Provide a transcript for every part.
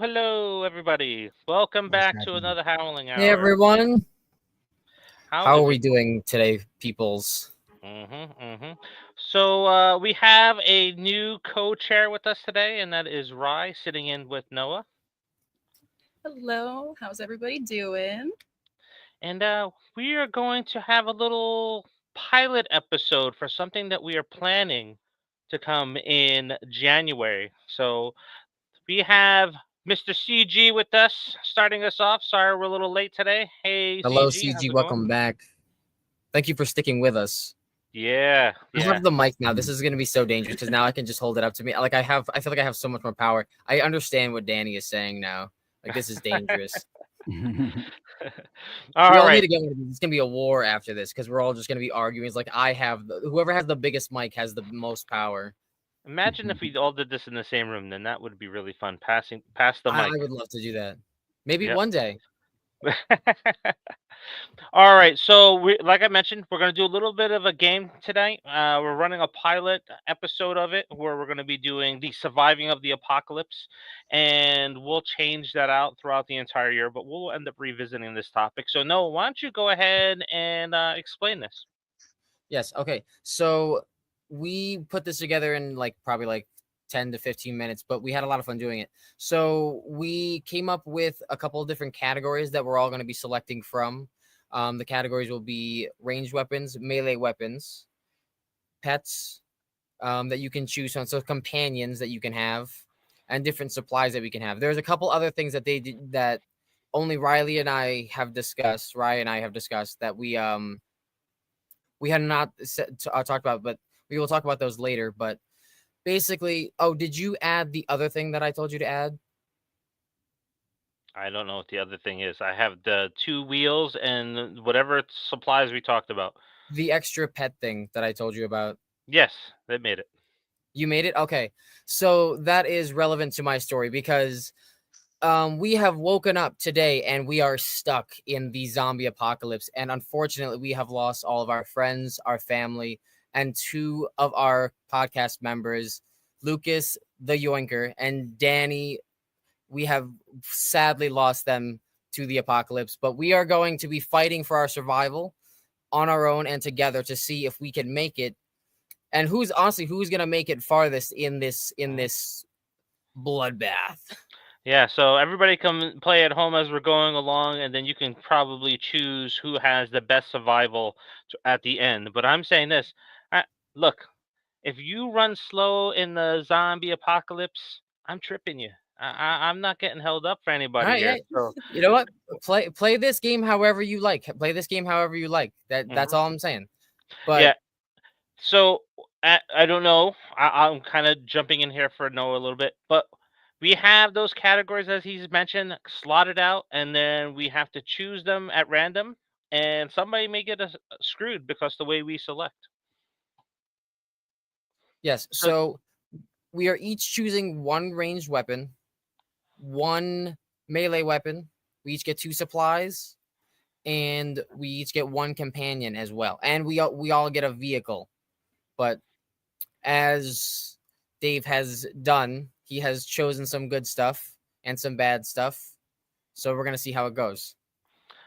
Hello, everybody. Welcome What's back to happening? another Howling Hour. Hey everyone, how is are we it? doing today, peoples? So we have a new co-chair with us today, and that is Rye sitting in with Noah. Hello, how's everybody doing? And we are going to have a little pilot episode for something that we are planning to come in January. So we have Mr. CG with us, starting us off. Sorry we're a little late today. Hey, Hello, CG, how's CG. it going? Welcome back. Thank you for sticking with us. Yeah. I have the mic now. This is going to be so dangerous because now I can just hold it up to me. I feel like I have so much more power. I understand what Danny is saying now. Like, this is dangerous. All we all right. need to get. It's going to be a war after this because we're all just going to be arguing. It's like whoever has the biggest mic has the most power. Imagine if we all did this in the same room, then that would be really fun. Pass the mic. I would love to do that. Maybe Yep. one day. All right, so like I mentioned, we're going to do a little bit of a game tonight. We're running a pilot episode of it where we're going to be doing the surviving of the apocalypse, and we'll change that out throughout the entire year, but we'll end up revisiting this topic. So Noah, why don't you go ahead and explain this? Yes. Okay. So we put this together in probably 10 to 15 minutes, but we had a lot of fun doing it. So we came up with a couple of different categories that we're all going to be selecting from. The categories will be ranged weapons, melee weapons, pets that you can choose from, so companions that you can have, and different supplies that we can have. There's a couple other things that they did that only Rye and I have discussed that we had not talked about, but we will talk about those later. But basically, did you add the other thing that I told you to add? I don't know what the other thing is. I have the 2 wheels and whatever supplies we talked about. The extra pet thing that I told you about. Yes, they made it. You made it? Okay. So that is relevant to my story because we have woken up today and we are stuck in the zombie apocalypse. And unfortunately, we have lost all of our friends, our family, and 2 of our podcast members, Lukas, the Yoinker, and Danny. We have sadly lost them to the apocalypse, but we are going to be fighting for our survival on our own and together to see if we can make it. And who's going to make it farthest in this bloodbath. Yeah, so everybody come play at home as we're going along, and then you can probably choose who has the best survival at the end. But I'm saying this, look, if you run slow in the zombie apocalypse, I'm tripping you. I'm not getting held up for anybody here. Right. So. You know what? Play this game however you like. Play this game however you like. That's all I'm saying. But yeah. So I don't know. I'm kind of jumping in here for Noah a little bit, but we have those categories as he's mentioned slotted out, and then we have to choose them at random, and somebody may get screwed because the way we select. Yes. So we are each choosing 1 ranged weapon, 1 melee weapon. We each get 2 supplies, and we each get 1 companion as well. And we all get a vehicle. But as Dave has done, he has chosen some good stuff and some bad stuff. So we're going to see how it goes.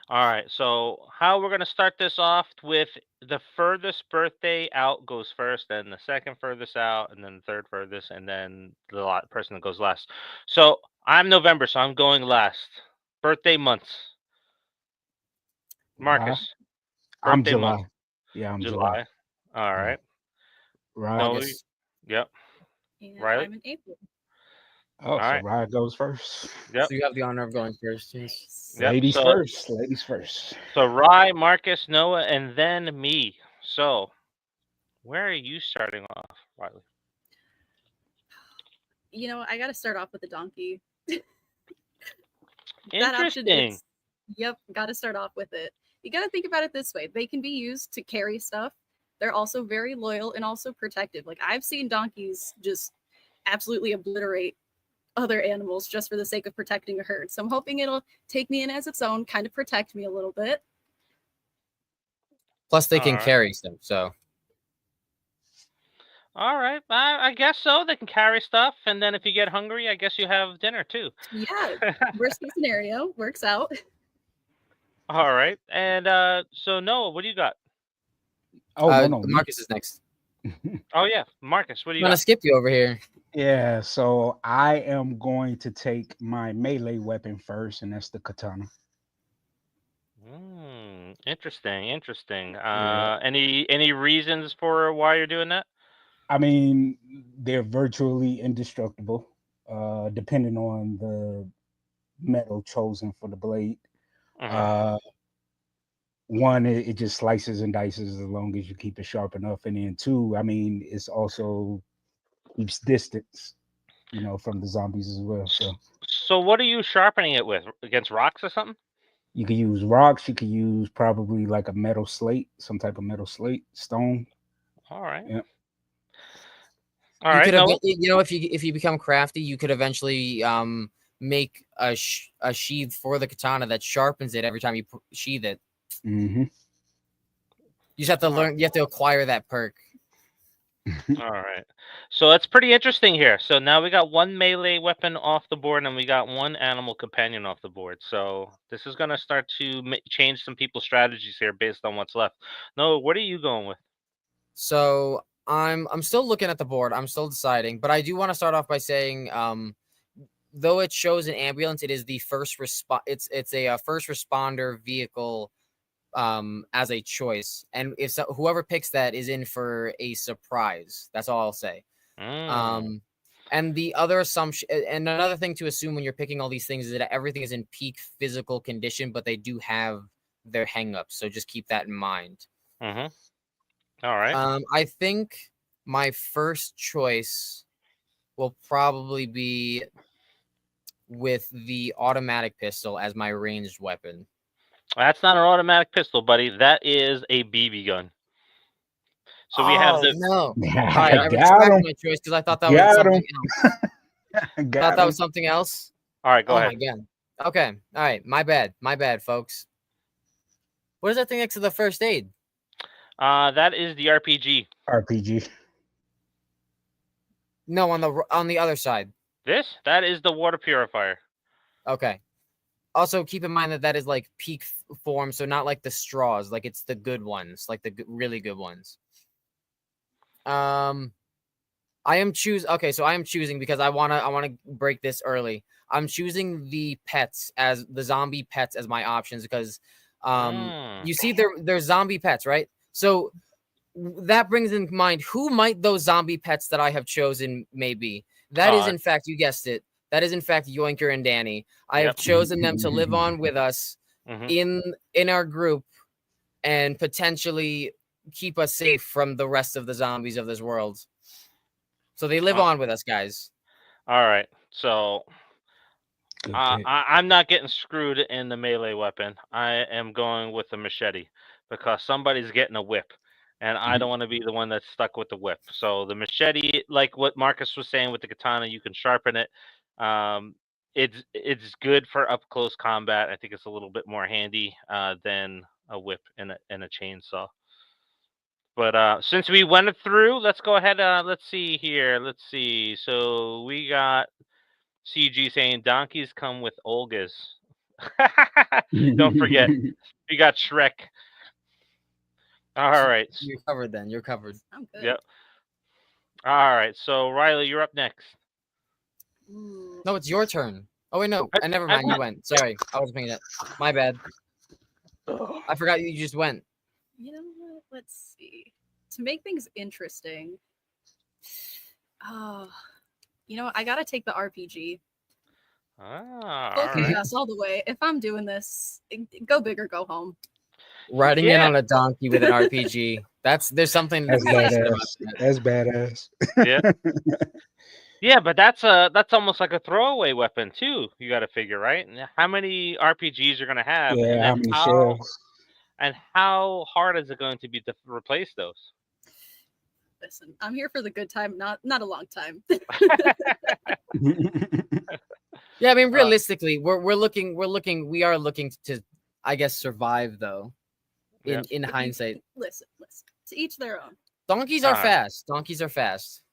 All right. So how we're going to start this off with the furthest birthday out goes first, then the second furthest out, and then the third furthest, and then the person that goes last. So I'm November, so I'm going last. Birthday months. Marcus. I'm Birthday month. July. Yeah, I'm July. July. All Yeah. right. Right. Chloe. August. Yep. And Riley. I'm in April. Oh, All so right. Ryan goes first. Yep. So you have the honor of going first. Yes. Nice. Yep. Ladies So first. Ladies first. Rye, Marcus, Noah, and then me. So where are you starting off, Riley? You know, I got to start off with the donkey. That option Interesting. is, yep, got to start off with it. You got to think about it this way. They can be used to carry stuff. They're also very loyal and also protective. Like I've seen donkeys just absolutely obliterate other animals just for the sake of protecting a herd. So I'm hoping it'll take me in as its own, kind of protect me a little bit. Plus, they can Alright. carry stuff. So All right. I guess so. They can carry stuff, and then if you get hungry, I guess you have dinner too. Yeah, worst case scenario works out. All right. And so Noah, what do you got? Oh, no. Me. Marcus is next. Oh yeah, Marcus, what do I'm you gonna got? skip you over here. Yeah, so I am going to take my melee weapon first, and that's the katana. Interesting. Interesting. Yeah. Any reasons for why you're doing that? I mean, they're virtually indestructible, depending on the metal chosen for the blade. Mhm. Uh, one, it just slices and dices as long as you keep it sharp enough, and then two, I mean, it's also keeps distance, from the zombies as well. So So what are you sharpening it with? Against rocks or something? you can use rocks, you can use probably like a metal slate, some type of metal slate, stone. All right. Yeah. All You right. could Noah. if you become crafty, you could eventually make a sheath for the katana that sharpens it every time you sheath it. Mm-hmm. You just have to learn. You have to acquire that perk. All right. So that's pretty interesting here. So now we got one melee weapon off the board, and we got one animal companion off the board. So this is gonna start to change some people's strategies here based on what's left. Noah, what are you going with? So I'm still looking at the board. I'm still deciding, but I do want to start off by saying, though it shows an ambulance, it is the first It's a first responder vehicle, as a choice, and if whoever picks that is in for a surprise. That's all I'll say. And the other assumption, and another thing to assume when you're picking all these things is that everything is in peak physical condition, but they do have their hangups. So just keep that in mind. Mm-hmm. All right. I think my first choice will probably be with the automatic pistol as my ranged weapon. That's not an automatic pistol, buddy. That is a BB gun. So we have the. no. I I got retracted him. my choice because I thought that was Got something him. else. Thought that was something else. All right, go ahead. My god. Okay. All right. My bad, folks. What is that thing next to the first aid? That is the RPG. RPG. No, on the other side. That is the water purifier. Okay. Also, keep in mind that is like peak form, so not like the straws. Like it's the good ones, like the really good ones. I am choosing because I wanna break this early. I'm choosing the pets as the zombie pets as my options because you see they're zombie pets, right? So that brings in mind who might those zombie pets that I have chosen may be. That is in fact, you guessed it. That is in fact Yoinker and Danny. I have chosen them to live on with us in our group and potentially keep us safe from the rest of the zombies of this world. So they live on with us, guys. All right. So I'm not getting screwed in the melee weapon. I am going with the machete because somebody's getting a whip. And I don't want to be the one that's stuck with the whip. So the machete, like what Marcus was saying with the katana, you can sharpen it. It's good for up close combat. I think it's a little bit more handy than a whip and a chainsaw. But since we went through, let's go ahead. Let's see here. Let's see. So we got CG saying donkeys come with Olgas. Don't forget, we got Shrek. All right. You're covered then. You're covered. I'm good. Yep. All right. So Riley, you're up next. No, it's your turn. Oh wait, no, and never mind. You went. Sorry, I wasn't paying that. My bad. I forgot you just went. You know what? Let's see. To make things interesting, oh, you know what? I gotta take the RPG. Ah, Full all right. chaos all the way. If I'm doing this, go big or go home. Riding in Yeah. on a donkey with an RPG. There's something That's to be said about badass. that. That's badass. Yeah. Yeah, but that's almost like a throwaway weapon too. You got to figure, right? And how many RPGs you're gonna have, and Yeah, then how many shells? and how hard is it going to be to replace those? Listen, I'm here for the good time, not a long time. Yeah, I mean, realistically, we are looking to, I guess, survive though. In Yeah. hindsight, listen. To each their own. Donkeys are fast. Donkeys are fast.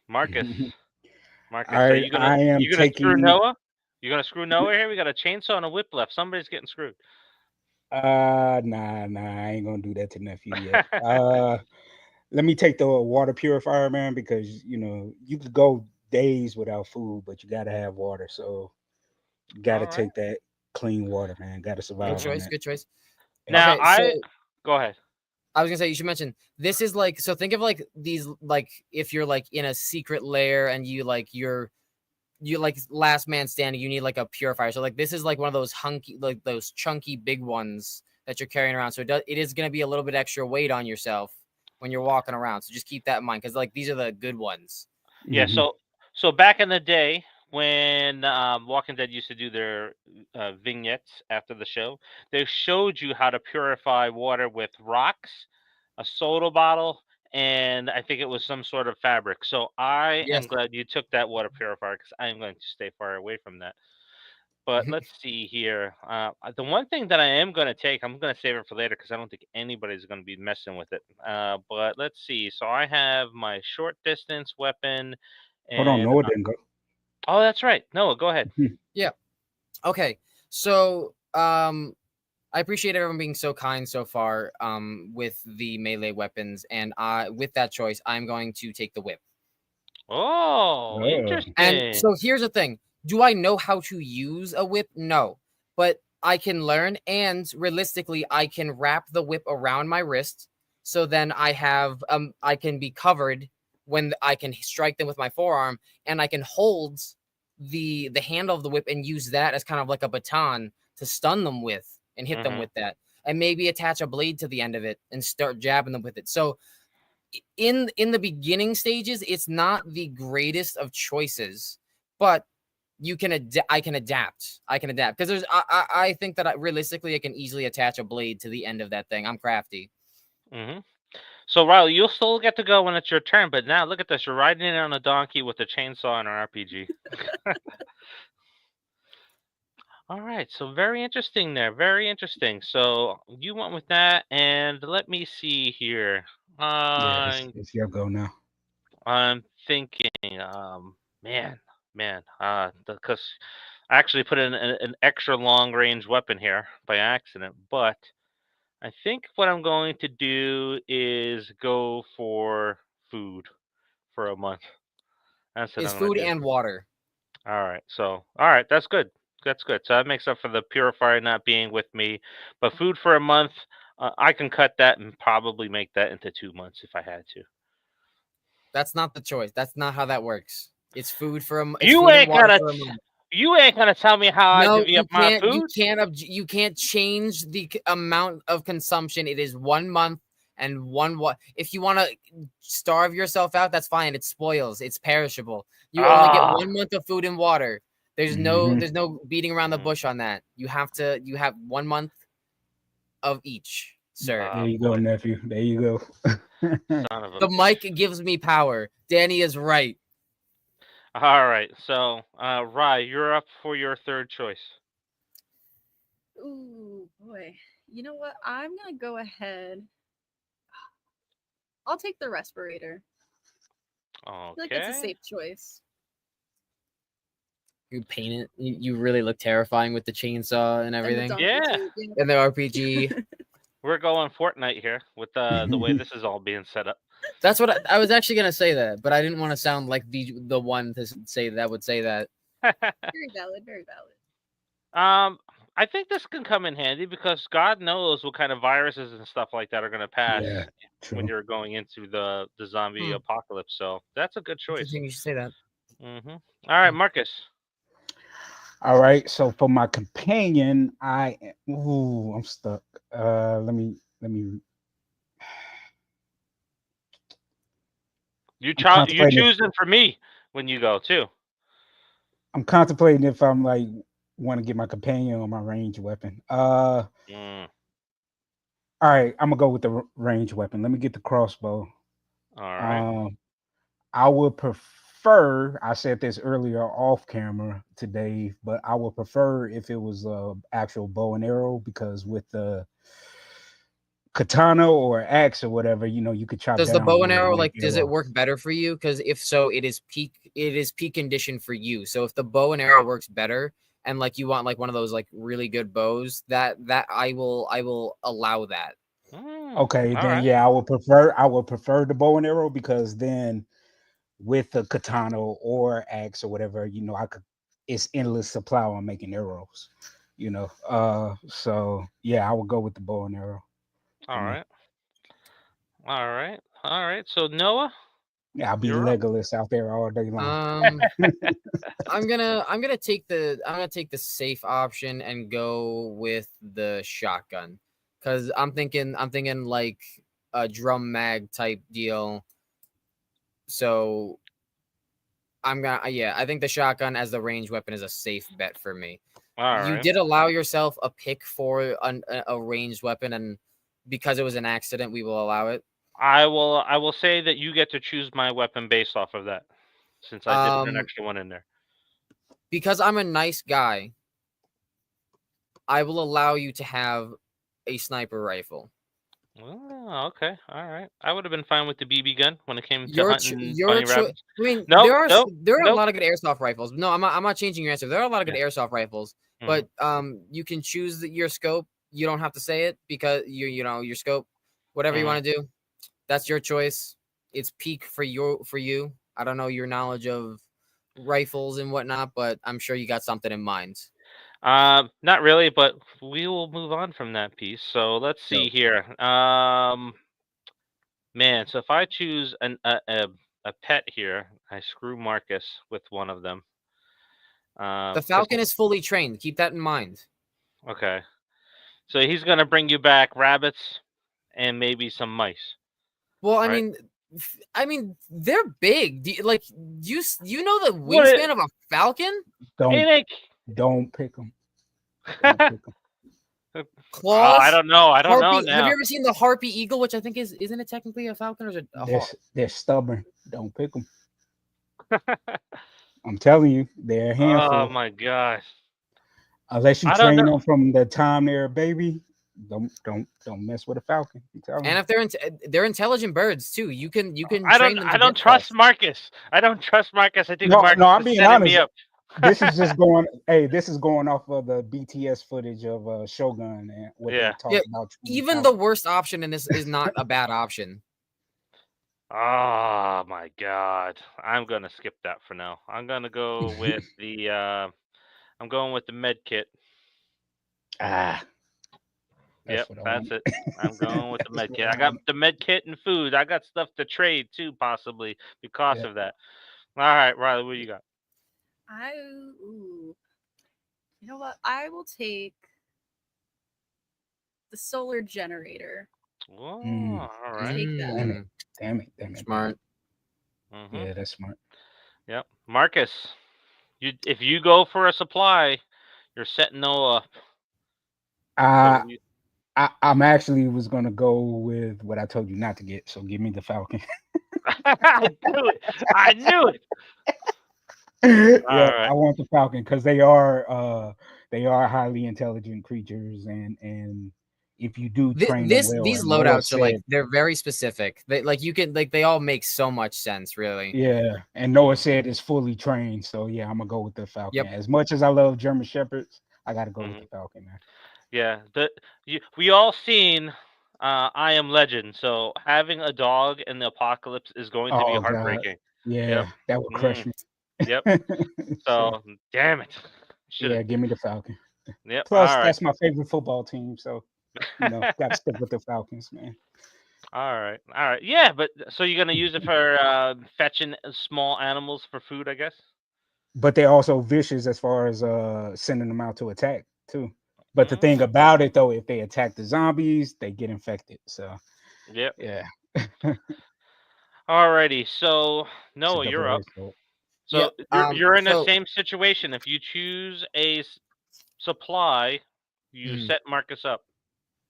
Marcus, so I am you gonna screw taking. Noah? You gonna screw Noah here? We got a chainsaw and a whip left. Somebody's getting screwed. Nah, I ain't gonna do that to nephew yet. Let me take the water purifier, man, because you could go days without food, but you gotta have water. So you gotta All right. take that clean water, man. Gotta survive Good on choice. that. Good choice. Now Okay, go ahead. I was gonna say, you should mention, this is like, so think of like these, like if you're like in a secret lair and you like last man standing, you need like a purifier. So like this is like one of those those chunky big ones that you're carrying around. So it is gonna be a little bit extra weight on yourself when you're walking around. So just keep that in mind, because like these are the good ones. Yeah. Mhm. So back in the day when Walking Dead used to do their vignettes after the show, they showed you how to purify water with rocks, a soda bottle, and I think it was some sort of fabric. So I Yes. am glad you took that water purifier because I am going to stay far away from that. But let's see here. The one thing that I am going to take, I'm going to save it for later because I don't think anybody's going to be messing with it. But let's see. So I have my short distance weapon, Hold on, and Noah didn't go. oh, that's right. Noah, go ahead. Yeah. Okay. So I appreciate everyone being so kind so far with the melee weapons, and with that choice, I'm going to take the whip. Oh, interesting. And so here's the thing. Do I know how to use a whip? No. But I can learn, and realistically, I can wrap the whip around my wrist, so then I can be covered when I can strike them with my forearm, and I can hold the handle of the whip and use that as kind of like a baton to stun them with and hit them with that, and maybe attach a blade to the end of it and start jabbing them with it. So in the beginning stages, it's not the greatest of choices, but I can adapt because there's I think that realistically I can easily attach a blade to the end of that thing. I'm crafty. So Riley, you'll still get to go when it's your turn, but now look at this. You're riding in on a donkey with a chainsaw and an RPG. All right, so very interesting there. Very interesting. So you went with that, and let me see here. Yeah, it's your go now. I'm thinking, man, because I actually put in an extra long range weapon here by accident, but I think what I'm going to do is go for food for a month. That's what Is I'm going food to do. and water. All right, that's good. That's good. So that makes up for the purifier not being with me. But food for a month, I can cut that and probably make that into 2 months if I had to. That's not the choice. That's not how that works. It's food for a month. You ain't gonna tell me how I divvy up my food. You can't change the amount of consumption. It is 1 month and if you want to starve yourself out, that's fine. It spoils. It's perishable. You only get 1 month of food and water. There's no beating around the bush on that. You have 1 month of each, sir. There you go, nephew. There you go. The mic gives me power. Danny is right. All right, so Rye, you're up for your third choice. Ooh, boy. You know what? I'm gonna go ahead. I'll take the respirator. Okay. I feel like it's a safe choice. You paint it. You really look terrifying with the chainsaw and everything. Yeah. And the RPG. We're going Fortnite here with the way this is all being set up. That's what I was actually gonna say that, but I didn't want to sound like the one to say that would say that. Very valid. Very valid. I think this can come in handy because God knows what kind of viruses and stuff like that are going to pass Yeah, when true. you're going into the zombie apocalypse. So that's a good choice. Interesting you should say that. All right, Marcus. All right. So for my companion, I'm stuck. Let me. You I'm you contemplating. choose them for me when you go too. I'm contemplating if I'm like want to get my companion or my range weapon. Mm, All right. I'm gonna go with the range weapon. Let me get the crossbow. all right. I would prefer. I said this earlier off camera today, but I would prefer if it was a actual bow and arrow because with the katana or axe or whatever, you could chop Does the down bow and wood arrow and make does it work arrows. better for you? Because if so, it is peak condition for you. So if the bow and arrow works better, and like you want like one of those like really good bows, that I will allow that. Okay, All then right. yeah, I would prefer the bow and arrow because then with the katana or axe or whatever, I could it's endless supply on making arrows. So yeah, I would go with the bow and arrow for All me. right. All right. All right. So Noah, Yeah, I'll be you're up. Legolas out there all day long. I'm gonna take the safe option and go with the shotgun because I'm thinking like a drum mag type deal. So I think the shotgun as the range weapon is a safe bet for me. All You right. did allow yourself a pick for a ranged weapon, and because it was an accident, we will allow it. I will say that you get to choose my weapon based off of that, since I did put an Um, extra one in there. because I'm a nice guy, I will allow you to have a sniper rifle. Oh, okay. All right. I would have been fine with the BB gun when it came to Your hunting your bunny choice. rabbits. I mean, Nope. Nope. there are a Nope. lot of good airsoft rifles. No, I'm not changing your answer. There are a lot of good Yeah. airsoft rifles, Mhm. but you can choose your scope. You don't have to say it because your scope, whatever you Mhm. want to do. That's your choice. It's peak for you. I don't know your knowledge of rifles and whatnot, but I'm sure you got something in mind. Not really, but we will move on from that piece. So let's see Dope. here. Man. So if I choose a pet here, I screw Marcus with one of them. The 'Cause Falcon is fully trained. Keep that in mind. okay. So he's gonna bring you back rabbits and maybe some mice, Well, right? I mean, they're big. You know the What? wingspan of a falcon? Don't It ain't. don't pick them. Don't pick them. I Claws, don't know. I don't know harpy. Have you now. ever seen the harpy eagle, which I think isn't it technically a falcon or is it a They're hawk? they're stubborn. Don't pick them. I'm telling you, they're a Oh handful. my gosh. Unless you I don't train know. them from the time they're a baby, don't mess with a falcon. I'm telling And you. if they're intelligent birds too, you can train them I to get don't stuff. trust Marcus. I don't trust Marcus. I think No, no, Marcus I'm is being setting me honest. up. This is just going. Hey, this is going off of the BTS footage of Shogun and what they Yeah. Yeah, talked about training even the falcons. worst option in this is not a bad option. Oh my god. I'm gonna skip that for now. I'm gonna go with the I'm going with the med kit. Ah, Yep, that's what I that's wanted. it. I'm going with the That's med what kit. I I got wanted. the med kit and food. I got stuff to trade too, possibly because Yeah. of that. All right, Riley, what you got? Ooh. You know what? I will take the solar generator. Oh, Mm, all I'll right. take that. damn it. Mm, Damn it. Damn it. Damn it. smart. Mm-hmm. Yeah, that's smart. Yep. Marcus, if you go for a supply, you're setting Noah up. So Uh, what do you? I'm actually was gonna go with what I told you not to get. So give me the falcon. I knew it. I knew it. Yeah, All right. I want the falcon because they are highly intelligent creatures, and if you do train them well, These and Noah loadouts are like said, they're very specific. They like you can like they all make so much sense, really. yeah, and Noah Mhm. said it's fully trained. So yeah, I'm gonna go with the falcon. Yep. As much as I love German shepherds, I gotta go with Mhm. the falcon, man. Yeah. We all seen I Am Legend. So having a dog in the apocalypse is going to be Oh God, heartbreaking. Yep. yeah, that would Mm. crush me. Yep. So damn it. Yeah, give me the Falcon. Yep. Plus, All right. that's my favorite football team, so got to stick with the Falcons, man. All right. All right. Yeah, but so you're gonna use it for fetching small animals for food, I guess. But they're also vicious as far as sending them out to attack too. But the thing Mm, about it though, if they attack the zombies, they get infected. So yep. yeah, Alrighty. So it's a Noah, you're up. double-edged sword. So Yep. you're in the So same situation. If you choose a supply, you Mhm. set Marcus up.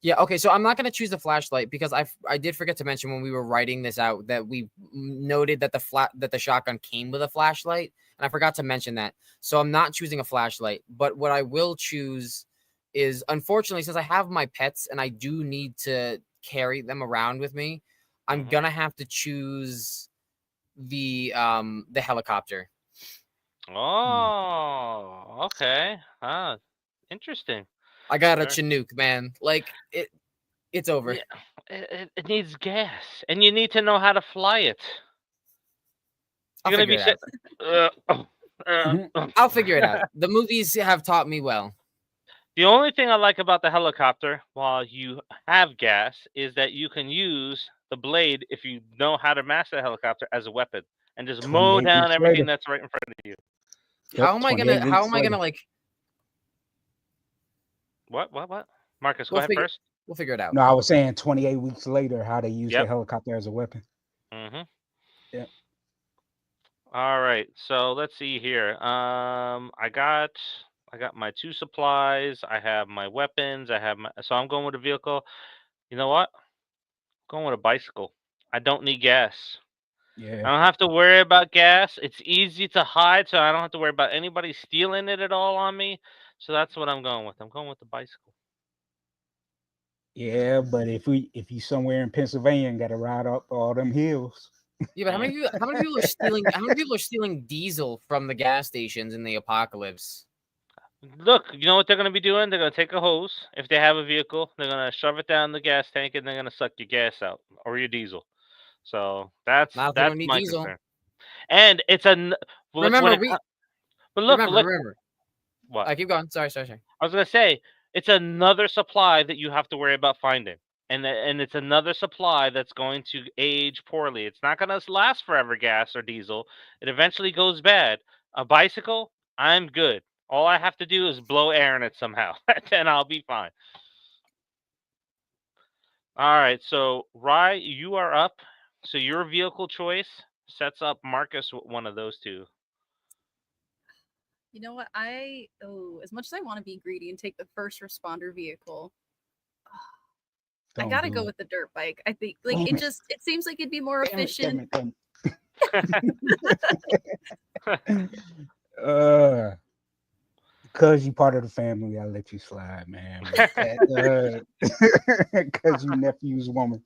Yeah, okay, so I'm not gonna choose the flashlight because I did forget to mention when we were writing this out that we noted that the shotgun came with a flashlight, and I forgot to mention that. So I'm not choosing a flashlight, but what I will choose is, unfortunately, since I have my pets and I do need to carry them around with me, I'm Mhm. gonna have to choose the helicopter. Oh, okay. Ah, interesting. I got a Sure. Chinook, man. Like it's over. Yeah, it needs gas, and you need to know how to fly it. I'll You're gonna figure be it out. I'll figure it out. The movies have taught me well. The only thing I like about the helicopter, while you have gas, is that you can use the blade if you know how to master the helicopter as a weapon and just mow 28 down weeks everything later. that's right in front of you. Yep, How am I 28 gonna? How weeks am I later. gonna like? What? Marcus, go We'll ahead figure. first. We'll figure it out. No, I was saying 28 weeks later, how they use the Yep. helicopter as a weapon. Mm-hmm. Yeah. All right. So let's see here. I got my two supplies. I have my weapons. So I'm going with a vehicle. You know what? I'm going with a bicycle. I don't need gas. Yeah. I don't have to worry about gas. It's easy to hide, so I don't have to worry about anybody stealing it at all on me. So that's what I'm going with. I'm going with the bicycle. Yeah, but if you somewhere in Pennsylvania and got to ride up all them hills. Yeah, but how many people are stealing? How many people are stealing diesel from the gas stations in the apocalypse? Look, you know what they're going to be doing? They're going to take a hose. If they have a vehicle, they're going to shove it down the gas tank and they're going to suck your gas out or your diesel. So that's Not if they don't need my diesel. concern. And it's a well, like when Remember, it but look, remember. what? I keep going. Sorry. I was gonna say it's another supply that you have to worry about finding, and it's another supply that's going to age poorly. It's not gonna last forever, gas or diesel. It eventually goes bad. A bicycle, I'm good. All I have to do is blow air in it somehow, and I'll be fine. All right, so Rye, you are up. So your vehicle choice sets up Marcus with one of those two. You know what? As much as I want to be greedy and take the first responder vehicle, I Don't gotta do go it. with the dirt bike. I think like Damn it seems like it'd be more Damn it, efficient. damn it. Because you part of the family, I let you slide, man. Because you nephew's woman,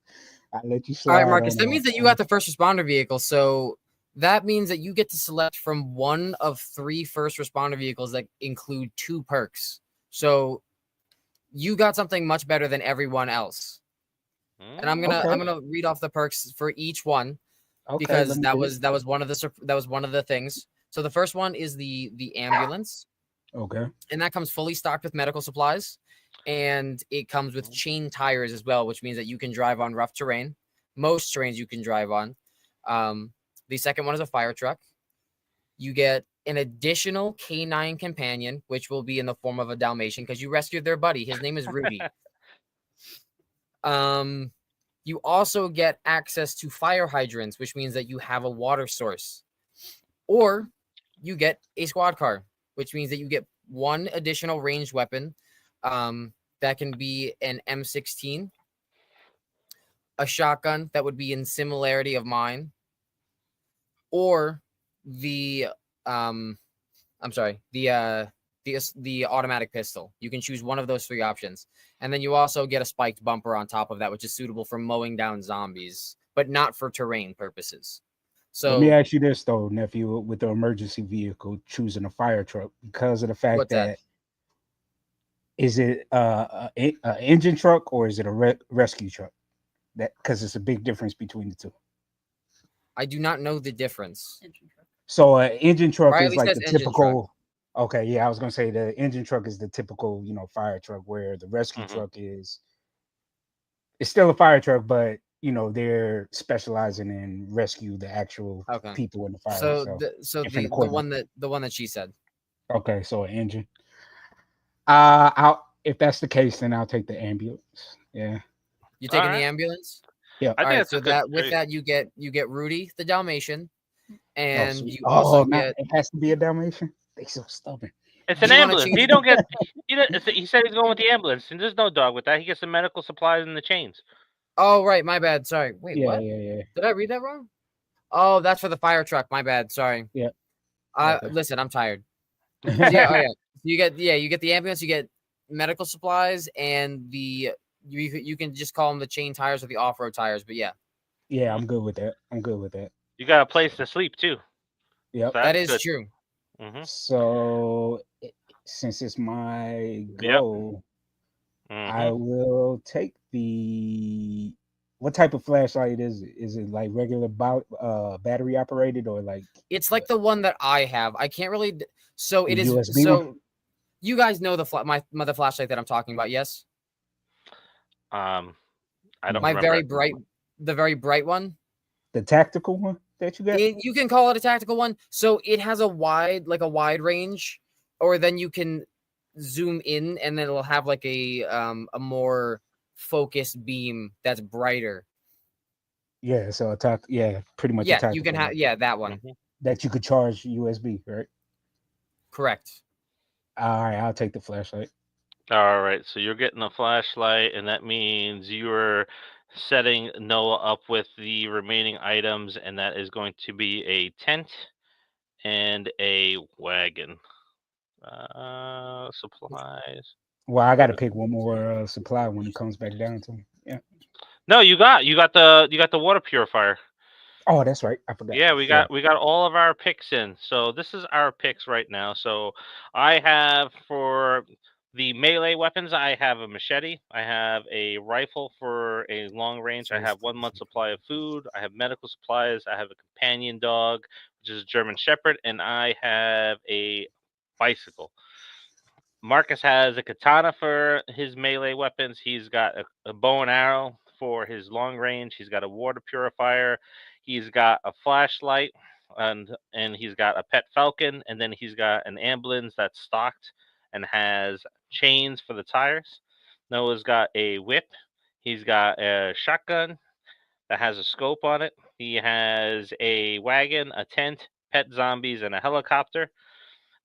I let you All slide. right, Marcus. On That means that you got the first responder vehicle. So that means that you get to select from one of 3 first responder vehicles that include 2 perks. So you got something much better than everyone else. And I'm gonna read off the perks for each one because that was one of the things. So the first one is the ambulance. Okay. And that comes fully stocked with medical supplies, and it comes with chain tires as well, which means that you can drive on rough terrain. Most terrains you can drive on. The second one is a fire truck. You get an additional canine companion, which will be in the form of a Dalmatian because you rescued their buddy. His name is Rudy. You also get access to fire hydrants, which means that you have a water source. Or you get a squad car, which means that you get one additional ranged weapon. That can be an M16, a shotgun that would be in similarity of mine, or the the automatic pistol. You can choose one of those 3 options. And then you also get a spiked bumper on top of that, which is suitable for mowing down zombies, but not for terrain purposes. So let me ask you this though, nephew, with the emergency vehicle, choosing a fire truck because of the fact that is it a engine truck or is it a rescue truck? That because it's a big difference between the two. I do not know the difference. So an engine truck is Riley like says the engine truck. typical. Okay, yeah, I was gonna say the engine truck is the typical, fire truck, where the rescue Mhm. truck is. It's still a fire truck, but they're specializing in rescue the actual Okay. people in the fire. So So the different equipment. one that she said. Okay, so an engine. If that's the case, then I'll take the ambulance. Yeah. You taking Alright. the ambulance? Yeah. I All think right. that's So a good that with choice. that you get Rudy the Dalmatian, Oh, and sweet. you also Not, get. it has to be a Dalmatian. They so stubborn. It's Do an you wanna ambulance. change He don't get. He said he's going with the ambulance, and there's no dog with that. He gets the medical supplies and the chains. Oh right, my bad. Sorry. Wait, Yeah, what? yeah. Did I read that wrong? Oh, that's for the fire truck. My bad. Sorry. Yeah. Okay. Listen, I'm tired. Yeah. Oh yeah. You get the ambulance. You get medical supplies and you can just call them the chain tires or the off road tires. But yeah, Yeah, I'm good with that. You got a place to sleep too. Yep. So that that's is good. true. Mm-hmm. So since it's my Yep. goal, Mm-hmm. I will take the. What type of flashlight is it? Is it like regular battery operated, or like It's like the one that I have. I can't really. So the it is. USB So one? you guys know the the flashlight that I'm talking about. Yes. I don't My remember. very bright, the very bright one. The tactical one that you got? You can call it a tactical one. So it has a wide range, or then you can zoom in, and then it'll have like a more focused beam that's brighter. Yeah, so pretty much a Yeah, you can tactical have one that one. Mhm. that you could charge USB, right? Correct. All right, I'll take the flashlight. All right, so you're getting a flashlight, and that means you're setting Noah up with the remaining items, and that is going to be a tent and a wagon. Supplies. Well, I got to pick one more supply when it comes back down to me. Yeah. No, you got the water purifier. Oh, that's right. I forgot. Yeah, we got all of our picks in. So this is our picks right now. So I have for the melee weapons, I have a machete. I have a rifle for a long range. I have 1 month supply of food. I have medical supplies. I have a companion dog, which is a German Shepherd, and I have a bicycle. Marcus has a katana for his melee weapons. He's got a bow and arrow for his long range. He's got a water purifier. He's got a flashlight, and he's got a pet falcon. And then he's got an ambulance that's stocked and has chains for the tires. Noah's got a whip. He's got a shotgun that has a scope on it. He has a wagon, a tent, pet zombies, and a helicopter.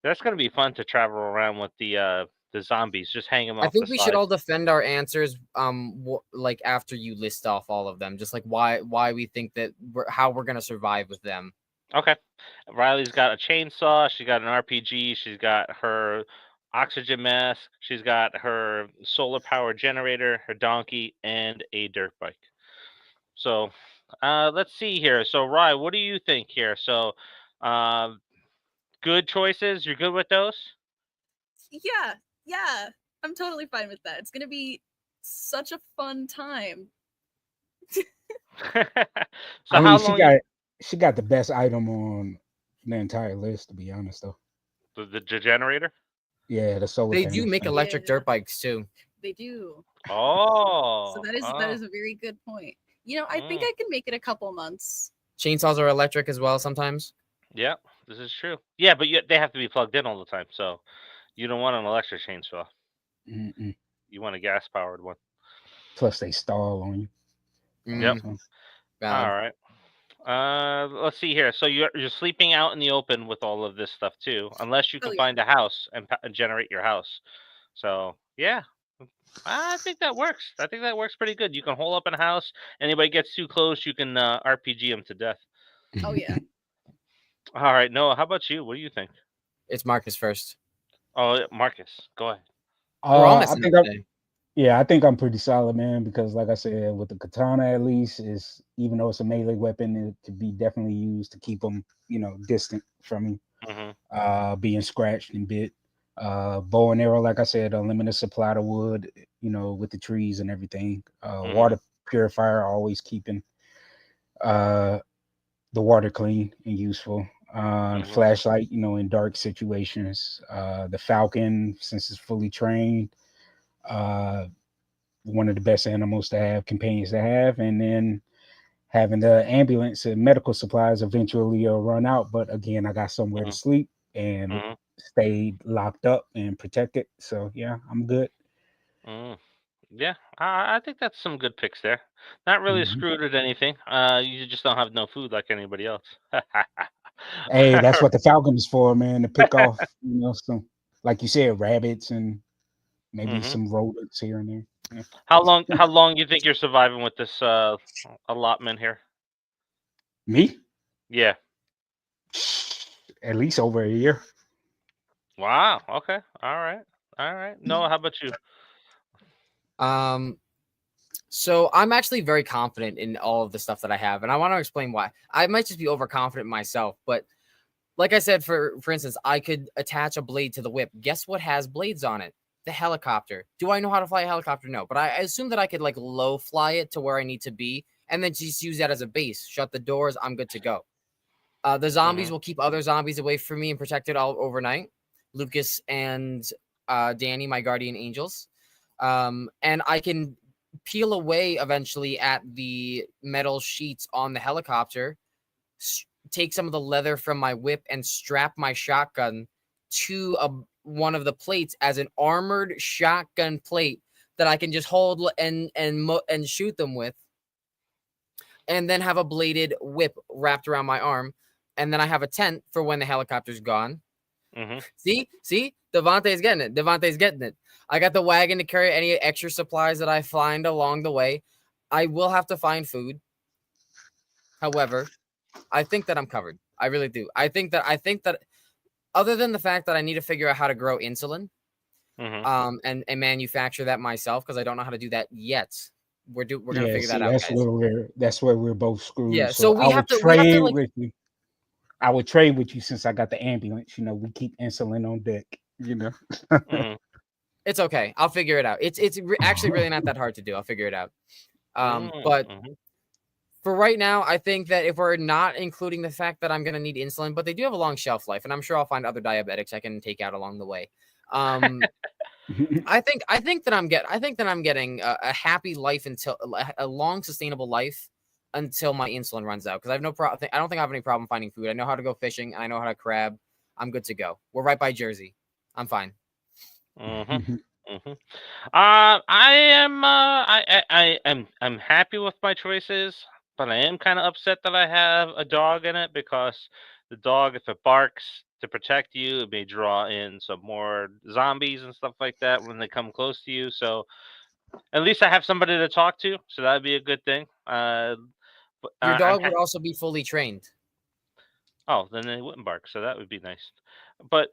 That's gonna be fun to travel around with the zombies, just hang them I off the think we should side. all defend our answers. Like after you list off all of them, just like why we think that how we're gonna survive with them. Okay. Riley's got a chainsaw. She's got an RPG. She's got her oxygen mask. She's got her solar power generator, her donkey, and a dirt bike. So, let's see here. So, Ry, what do you think here? So, uh, good choices. You're good with those? Yeah, I'm totally fine with that. It's gonna be such a fun time. So, I how mean, long? she got the best item on the entire list, to be honest, though. The generator? Yeah, the solar They do panels. make electric dirt bikes too. They do. Oh. So that is a very good point. I think I can make it a couple months. Chainsaws are electric as well sometimes. Yeah, this is true. Yeah, but they have to be plugged in all the time. So you don't want an electric chainsaw. Mm-mm. You want a gas powered one. Plus, they stall on you. Yep. So, All right. Let's see here. So you're sleeping out in the open with all of this stuff too, unless you can find a house and generate your house. So yeah, I think that works. I think that works pretty good. You can hole up in a house. Anybody gets too close, you can RPG them to death. Oh yeah. All right, Noah. How about you? What do you think? It's Marcus first. Oh, Marcus, go ahead. We're all I messing think up today. I think I'm pretty solid, man, because like I said, with the katana, at least, is even though it's a melee weapon, it could be definitely used to keep them, distant from me, being scratched and bit. Bow and arrow, like I said, unlimited supply of wood, with the trees and everything. Water purifier, always keeping the water clean and useful. Flashlight, in dark situations. The Falcon, since it's fully trained, one of the best animals to have, companions to have. And then having the ambulance and medical supplies eventually will run out. But again, I got somewhere to sleep and stay locked up and protected. So yeah, I'm good. Yeah, I think that's some good picks there. Not really screwed at anything. You just don't have no food like anybody else. Hey, that's what the Falcon is for, man, to pick off, some, like you said, rabbits and maybe some rodents here and there. Yeah. How long you think you're surviving with this allotment here? Me? Yeah. At least over a year. Wow. Okay. All right. Noah, how about you? So I'm actually very confident in all of the stuff that I have, and I want to explain why. I might just be overconfident myself, but like I said, for instance, I could attach a blade to the whip. Guess what has blades on it? The helicopter. Do I know how to fly a helicopter? No, but I assume that I could like low fly it to where I need to be, and then just use that as a base. Shut the doors. I'm good to go. The zombies will keep other zombies away from me and protect it all overnight. Lukas and Danny, my guardian angels, and I can peel away eventually at the metal sheets on the helicopter, take some of the leather from my whip and strap my shotgun to one of the plates as an armored shotgun plate that I can just hold and shoot them with, and then have a bladed whip wrapped around my arm, and then I have a tent for when the helicopter's gone. See, Devontae's getting it. I got the wagon to carry any extra supplies that I find along the way. I will have to find food. However, I think that I'm covered. I really do. I think that other than the fact that I need to figure out how to grow insulin, and manufacture that myself, because I don't know how to do that yet. We're gonna figure that out, guys. That's where we're both screwed. Yeah, so we have to like, with you. I would trade with you since I got the ambulance. We keep insulin on deck. It's okay. I'll figure it out. It's actually really not that hard to do. I'll figure it out. But for right now, I think that if we're not including the fact that I'm going to need insulin, but they do have a long shelf life, and I'm sure I'll find other diabetics I can take out along the way. I think that I'm getting a happy life until a long sustainable life until my insulin runs out, because I have no problem. I don't think I have any problem finding food. I know how to go fishing. I know how to crab. I'm good to go. We're right by Jersey. I'm fine. I'm happy with my choices, but I am kind of upset that I have a dog in it, because the dog, if it barks to protect you, it may draw in some more zombies and stuff like that when they come close to you. So at least I have somebody to talk to, so that'd be a good thing. Your dog would also be fully trained. Oh, then they wouldn't bark, so that would be nice. But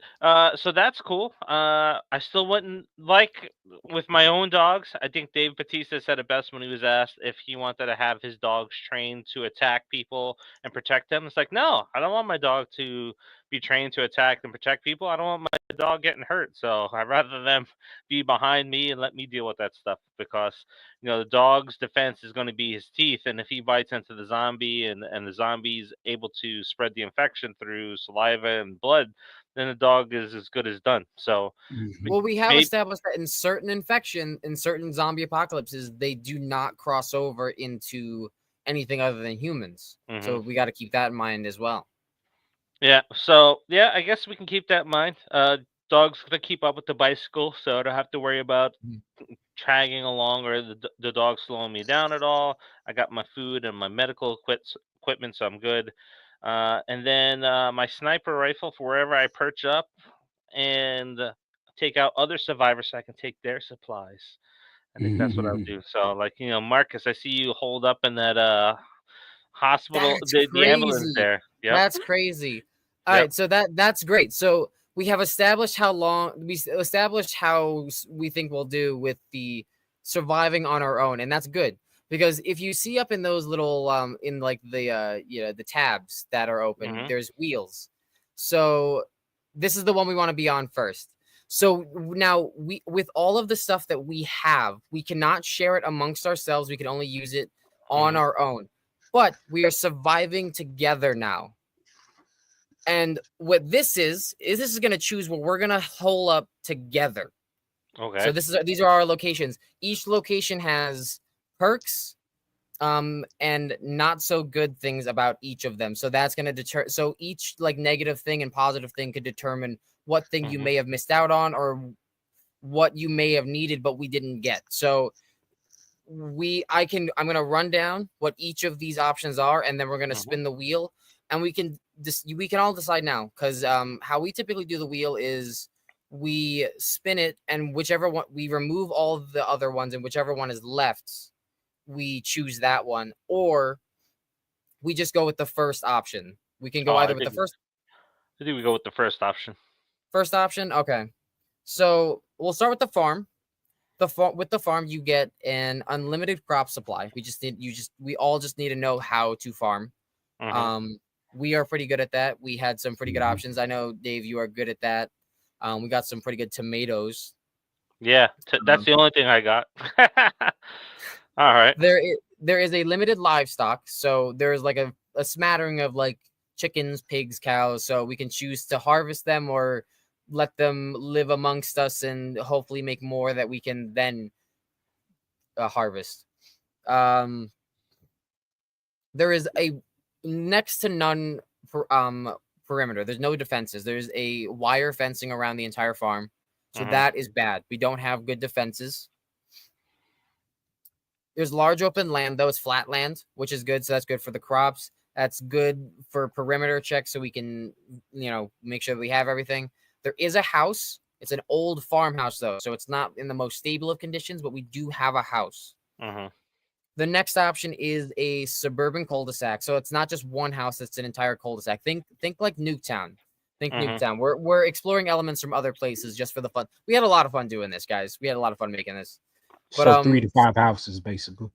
so that's cool. I still wouldn't, like with my own dogs. I think Dave Bautista said it best when he was asked if he wanted to have his dogs trained to attack people and protect them. It's like, no, I don't want my dog to be trained to attack and protect people. I don't want my dog getting hurt. So I'd rather them be behind me and let me deal with that stuff, because the dog's defense is going to be his teeth, and if he bites into the zombie and the zombie's able to spread the infection through saliva and blood, then the dog is as good as done. So well, we have established that in certain zombie apocalypses, they do not cross over into anything other than humans. So we got to keep that in mind as well. Yeah, so yeah, I guess we can keep that in mind. Dog's gonna keep up with the bicycle, so I don't have to worry about tagging along or the dog slowing me down at all. I got my food and my medical equipment, so I'm good. And then my sniper rifle for wherever I perch up, and take out other survivors so I can take their supplies. I think that's what I'll do. So, like, Marcus, I see you hold up in that hospital, the ambulance there. Yep. That's crazy. All right, so that's great. So we have established how we think we'll do with the surviving on our own, and that's good, because if you see up in those little in like the tabs that are open, there's wheels. So this is the one we want to be on first. So now with all of the stuff that we have, we cannot share it amongst ourselves. We can only use it on our own. But we are surviving together now. And what this is going to choose where we're going to hole up together. Okay. So these are our locations. Each location has perks and not so good things about each of them. So that's going to deter. So each like negative thing and positive thing could determine what thing you may have missed out on or what you may have needed but we didn't get. So I'm going to run down what each of these options are, and then we're going to spin the wheel, and we can all decide now, because how we typically do the wheel is we spin it, and whichever one we remove all of the other ones, and whichever one is left, we choose that one, or we just go with the first option. We can go either with the first. I think we go with the first option. First option, okay. So we'll start with the farm. With the farm, you get an unlimited crop supply. We all just need to know how to farm. We are pretty good at that. We had some pretty good options. I know, Dave, you are good at that. We got some pretty good tomatoes. Yeah, that's the only thing I got. All right. There is a limited livestock, so there's like a smattering of like chickens, pigs, cows. So we can choose to harvest them or let them live amongst us and hopefully make more that we can then harvest. There is a next to none perimeter. There's no defenses. There's a wire fencing around the entire farm. So that is bad. We don't have good defenses. There's large open land, though. It's flat land, which is good. So that's good for the crops. That's good for perimeter checks so we can, make sure that we have everything. There is a house. It's an old farmhouse, though, so it's not in the most stable of conditions, but we do have a house. The next option is a suburban cul-de-sac. So it's not just one house, it's an entire cul-de-sac. Think like Nuketown. Nuketown. We're exploring elements from other places just for the fun. We had a lot of fun doing this, guys. We had a lot of fun making this. But, so 3 to 5 houses, basically.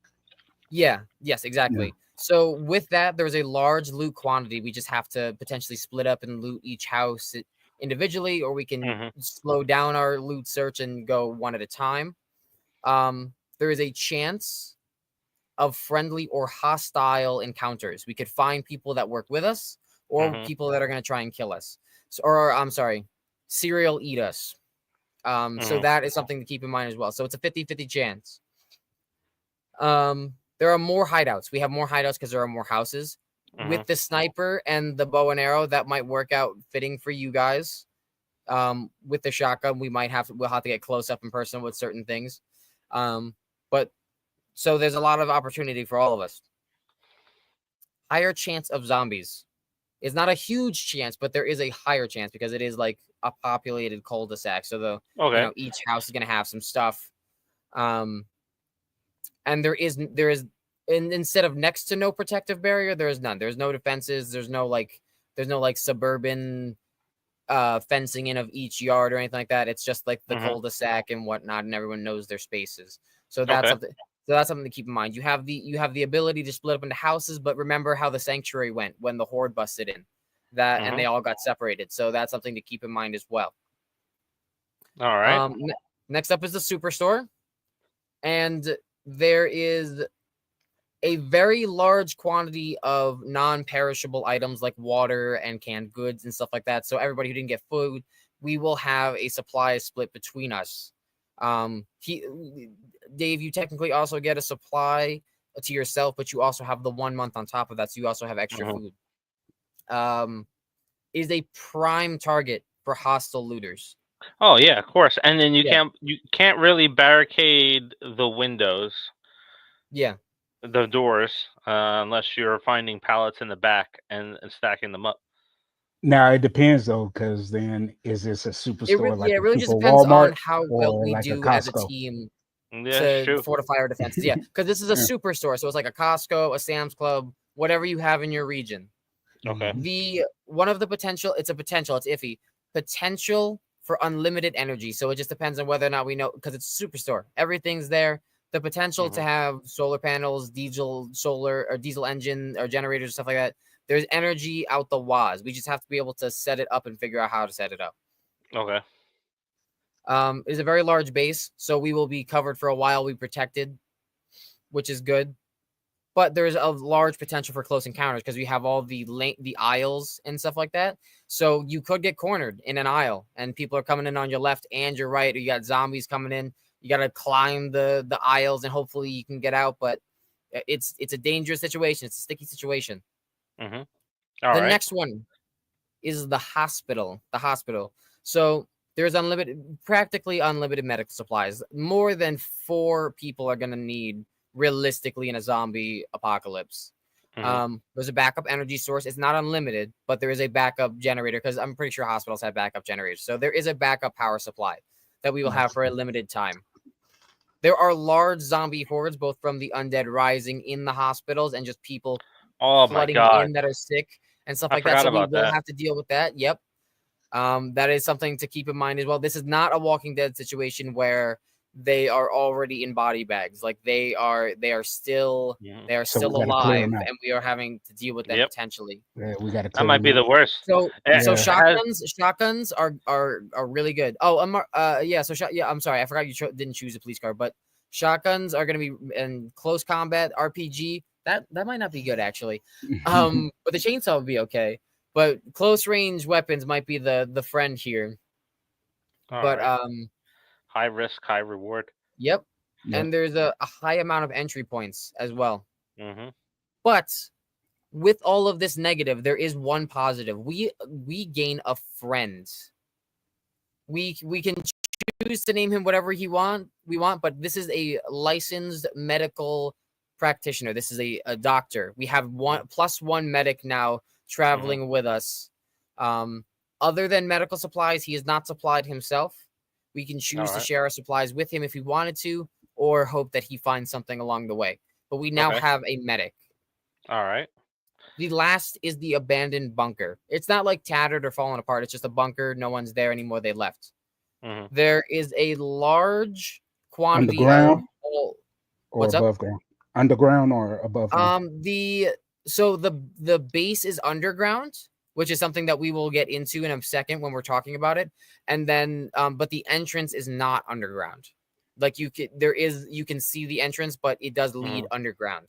Yeah. Yes, exactly. Yeah. So with that, there's a large loot quantity. We just have to potentially split up and loot each house individually, or we can slow down our loot search and go one at a time. There is a chance of friendly or hostile encounters. We could find people that work with us or people that are going to try and kill us. Serial eat us. So that is something to keep in mind as well. So it's a 50-50 chance. There are more hideouts. We have more hideouts because there are more houses. With the sniper and the bow and arrow, that might work out fitting for you guys. With the shotgun, we'll have to get close up in person with certain things. But so there's a lot of opportunity for all of us. Higher chance of zombies. It's not a huge chance, but there is a higher chance because it is like a populated cul-de-sac. So each house is going to have some stuff. And there is instead of next to no protective barrier, there is none. There's no defenses. There's no suburban fencing in of each yard or anything like that. It's just like the cul-de-sac and whatnot, and everyone knows their spaces. So that's something. So that's something to keep in mind. You have the ability to split up into houses, but remember how the sanctuary went when the horde busted in, and they all got separated. So that's something to keep in mind as well. All right. Next up is the superstore, and there is a very large quantity of non-perishable items like water and canned goods and stuff like that. So everybody who didn't get food, we will have a supply split between us. Dave, you technically also get a supply to yourself, but you also have the 1 month on top of that, so you also have extra food. Is a prime target for hostile looters. Oh yeah, of course. And then you can't really barricade the windows. Yeah. The doors, unless you're finding pallets in the back and stacking them up. Now it depends though, because then is this a superstore it really just depends Walmart on how well we do as a team to fortify our defenses. Yeah, because this is a superstore, so it's like a Costco, a Sam's Club, whatever you have in your region. Okay. It's iffy. Potential for unlimited energy. So it just depends on whether or not we know, because it's a superstore. Everything's there. The potential to have solar panels, diesel engine or generators, stuff like that. There's energy out the waz. We just have to be able to set it up and figure out how to set it up. Okay. It's a very large base, so we will be covered for a while. We protected, which is good. but there's a large potential for close encounters because we have all the aisles and stuff like that. So you could get cornered in an aisle, and people are coming in on your left and your right, or you got zombies coming in. You got to climb the aisles, and hopefully you can get out. But it's a dangerous situation. It's a sticky situation. Mm-hmm. The next one is the hospital. The hospital. So there's practically unlimited medical supplies. More than 4 people are going to need realistically in a zombie apocalypse. There's a backup energy source. It's not unlimited, but there is a backup generator because I'm pretty sure hospitals have backup generators. So there is a backup power supply that we will have for a limited time. There are large zombie hordes, both from the undead rising in the hospitals and just people flooding in that are sick and stuff like that. So we will have to deal with that. Yep. That is something to keep in mind as well. This is not a Walking Dead situation where they are already in body bags. Like they are still alive, and we are having to deal with them potentially. Yeah, we got to. That might be the worst. So shotguns are really good. Oh, I'm sorry, I forgot you didn't choose a police car, but shotguns are going to be in close combat RPG. That might not be good actually. But the chainsaw would be okay. But close range weapons might be the friend here. High risk, high reward. Yep. And there's a high amount of entry points as well. Mm-hmm. But with all of this negative, there is one positive. We gain a friend. We can choose to name him whatever we want, but this is a licensed medical practitioner. This is a doctor. We have +1 medic now traveling with us. Other than medical supplies, he is not supplied himself. We can choose to share our supplies with him if we wanted to, or hope that he finds something along the way. But we now have a medic. All right. The last is the abandoned bunker. It's not like tattered or fallen apart. It's just a bunker. No one's there anymore. They left. Mm-hmm. There is a large quantity underground of or above ground. Underground or above ground? The base is underground, which is something that we will get into in a second when we're talking about it. And then, but the entrance is not underground. Like you can see the entrance, but it does lead underground.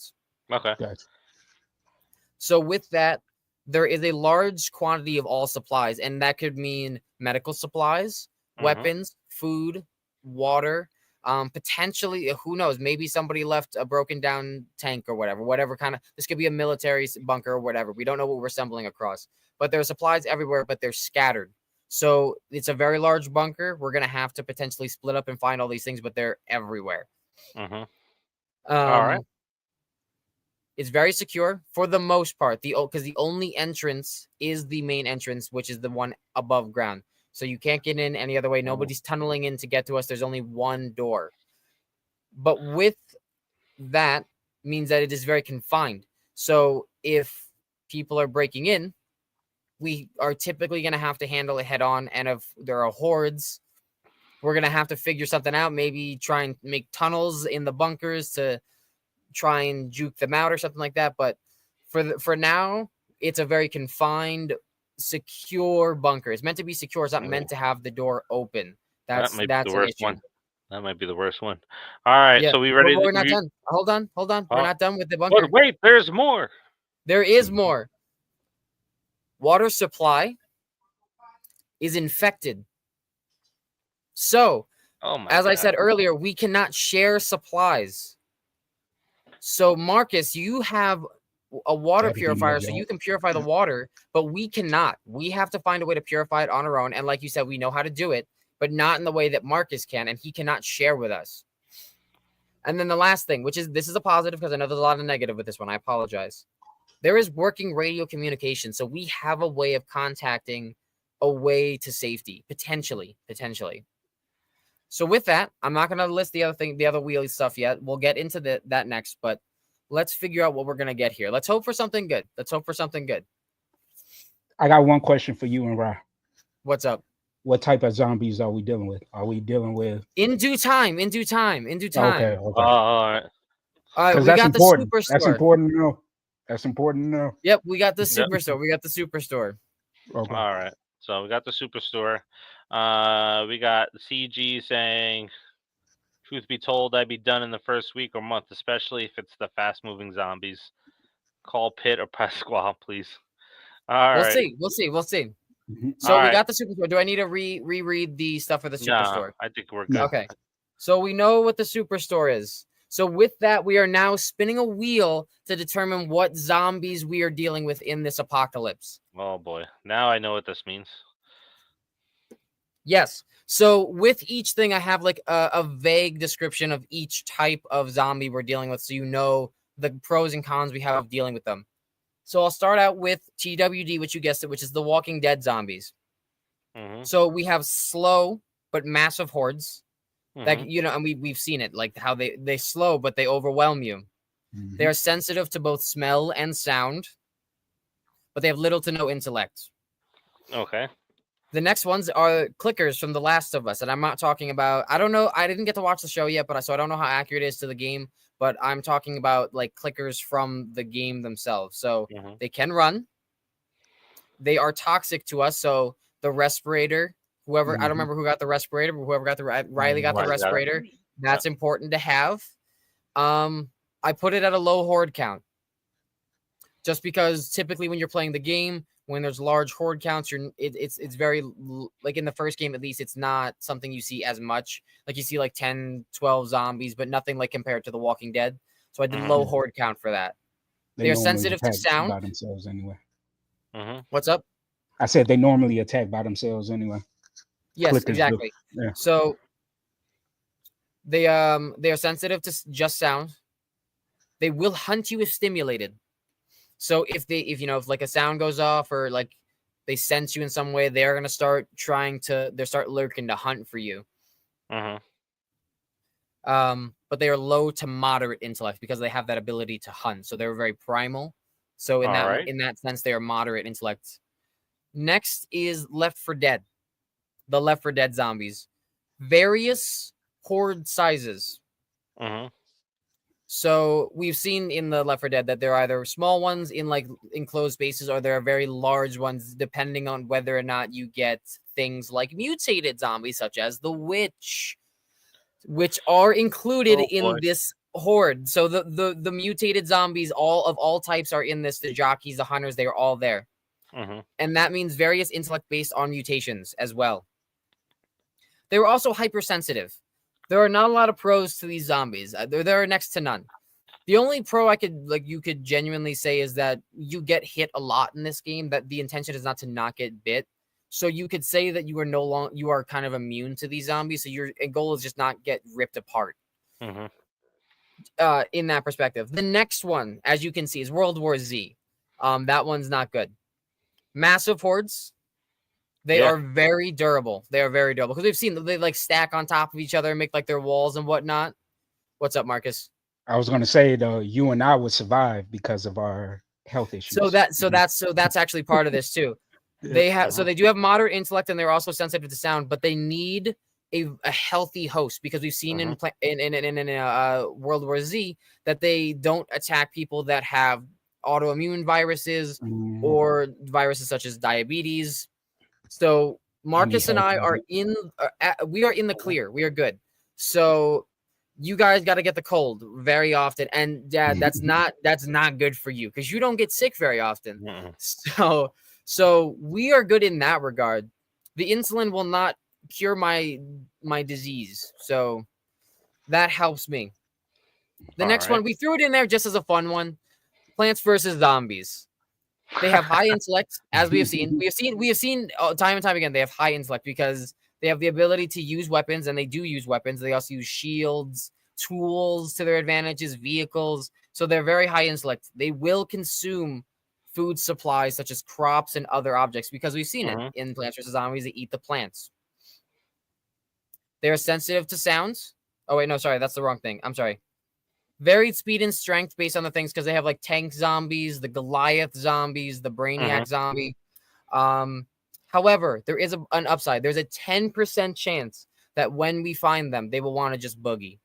Okay. Gotcha. So with that, there is a large quantity of all supplies, and that could mean medical supplies, weapons, food, water, potentially, who knows, maybe somebody left a broken down tank or whatever kind of, this could be a military bunker or whatever. We don't know what we're stumbling across, but there are supplies everywhere, but they're scattered. So it's a very large bunker. We're going to have to potentially split up and find all these things, but they're everywhere. All right. It's very secure for the most part, because the only entrance is the main entrance, which is the one above ground. So you can't get in any other way. Nobody's tunneling in to get to us. There's only one door. But with that means that it is very confined. So if people are breaking in, we are typically going to have to handle it head on. And if there are hordes, we're going to have to figure something out. Maybe try and make tunnels in the bunkers to try and juke them out or something like that. But for now, it's a very confined, secure bunker. It's meant to be secure. It's not meant to have the door open. That's the worst one. That might be the worst one. All right, yeah. so we ready? We're not done. Hold on. We're not done with the bunker. But wait, there's more. There is more. Water supply is infected. So, as I said earlier, we cannot share supplies. So, Marcus, you have a water purifier, so you can purify the water, but we cannot. We have to find a way to purify it on our own. And like you said, we know how to do it, but not in the way that Marcus can, and he cannot share with us. And then the last thing, this is a positive because I know there's a lot of negative with this one. I apologize. There is working radio communication, so we have a way of contacting a way to safety, potentially. So with that, I'm not going to list the other wheelie stuff yet. We'll get into that next, but let's figure out what we're going to get here. Let's hope for something good. I got one question for you and Ra. What's up? What type of zombies are we dealing with? Are we dealing with in due time? Okay. All right. We got the superstore. That's important to know. Yep, we got the superstore. Okay. All right. So we got the superstore. We got CG saying Truth be told, I'd be done in the first week or month, especially if it's the fast-moving zombies. Call Pitt or Pasquale, please. All We'll right. see. We'll see. We'll see. Mhm. So All we right. got the superstore. Do I need to reread the stuff for the superstore? I think we're No. good. Okay. So we know what the superstore is. So with that, we are now spinning a wheel to determine what zombies we are dealing with in this apocalypse. Oh boy, now I know what this means. Yes. So with each thing, I have like a vague description of each type of zombie we're dealing with, so you know the pros and cons we have of dealing with them. So I'll start out with TWD, which you guessed it, which is the Walking Dead zombies. Mm-hmm. So we have slow but massive hordes. That Mhm. you know, and we've seen it, like how they slow, but they overwhelm you. Mhm. They are sensitive to both smell and sound, but they have little to no intellect. Okay. The next ones are clickers from The Last of Us, and I'm not talking about. I don't know. I didn't get to watch the show yet, so I don't know how accurate it is to the game. But I'm talking about like clickers from the game themselves. So Mhm. they can run. They are toxic to us. So the respirator, whoever I don't Mhm. remember who got the respirator, but whoever got the Riley got the Riley got it. respirator. That's important to have. I put it at a low horde count, just because typically when you're playing the game, when there's large horde counts, it's very like in the first game at least, it's not something you see as much. Like you see like 10, 12 zombies, but nothing like compared to The Walking Dead. So I did Mhm. low horde count for that. They are normally sensitive to attack sound. by themselves anyway. Mhm. What's up? I said they normally attack by themselves anyway. Yes, Clickers do. exactly. Yeah. So they are sensitive to just sound. They will hunt you if stimulated. So if if like a sound goes off or like they sense you in some way, they're gonna start start lurking to hunt for you. Mhm. But they are low to moderate intellect because they have that ability to hunt. So they're very primal. So in All right. that sense, they are moderate intellect. Next is Left 4 Dead. The Left 4 Dead zombies. Various horde sizes. Mhm. So we've seen in the Left 4 Dead that there are either small ones in like enclosed spaces or there are very large ones, depending on whether or not you get things like mutated zombies, such as the Witch, which are included Oh, in boy. this horde. So the mutated zombies, all types are in this. The jockeys, the hunters, they are all there, Mhm. and that means various intellect based on mutations as well. They were also hypersensitive. There are not a lot of pros to these zombies. There are next to none. The only pro you could genuinely say is that you get hit a lot in this game. That the intention is not to not get bit. So you could say that you are kind of immune to these zombies. So your goal is just not get ripped apart. Mhm. In that perspective, the next one, as you can see, is World War Z. That one's not good. Massive hordes. They Yeah. are very durable. They are very durable because we've seen they like stack on top of each other and make like their walls and whatnot. What's up, Marcus? I was gonna say though, you and I would survive because of our health issues. So that's actually part of this too. They have Mhm. they do have moderate intellect and they're also sensitive to sound, but they need a healthy host because we've seen in World War Z that they don't attack people that have autoimmune viruses Mhm. or viruses such as diabetes. So Marcus and health I are we are in the clear. We are good. So you guys got to get the cold very often, and Dad, that's not good for you because you don't get sick very often. Mhm. So we are good in that regard. The insulin will not cure my disease, so that helps me. The All next right. one, we threw it in there just as a fun one. Plants versus Zombies. They have high intellect, as we have seen. We have seen time and time again. They have high intellect because they have the ability to use weapons, and they do use weapons. They also use shields, tools to their advantages, vehicles. So they're very high intellect. They will consume food supplies such as crops and other objects because we've seen it Mhm. in Plants vs. Zombies. They eat the plants. They are sensitive to sounds. Oh wait, no, sorry, that's the wrong thing. I'm sorry. Varied speed and strength based on the things because they have like tank zombies, the Goliath zombies, the Brainiac zombie. However, there is an upside. There's a 10% chance that when we find them, they will want to just boogie.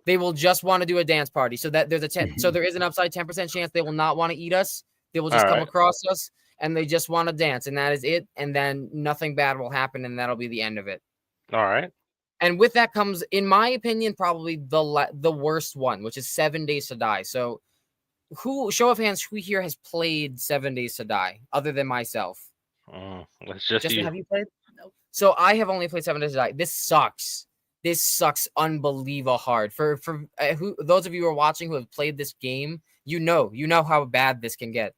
They will just want to do a dance party. So that there's so there is an upside 10% chance they will not want to eat us. They will just All come right. across us and they just want to dance, and that is it. And then nothing bad will happen, and that'll be the end of it. All right. And with that comes, in my opinion, probably the worst one, which is 7 Days to Die. So, show of hands, who here has played 7 Days to Die, other than myself? It's just you. Have you played? Nope. So I have only played 7 Days to Die. This sucks. This sucks unbelievable hard. For those of you who are watching who have played this game, you know how bad this can get.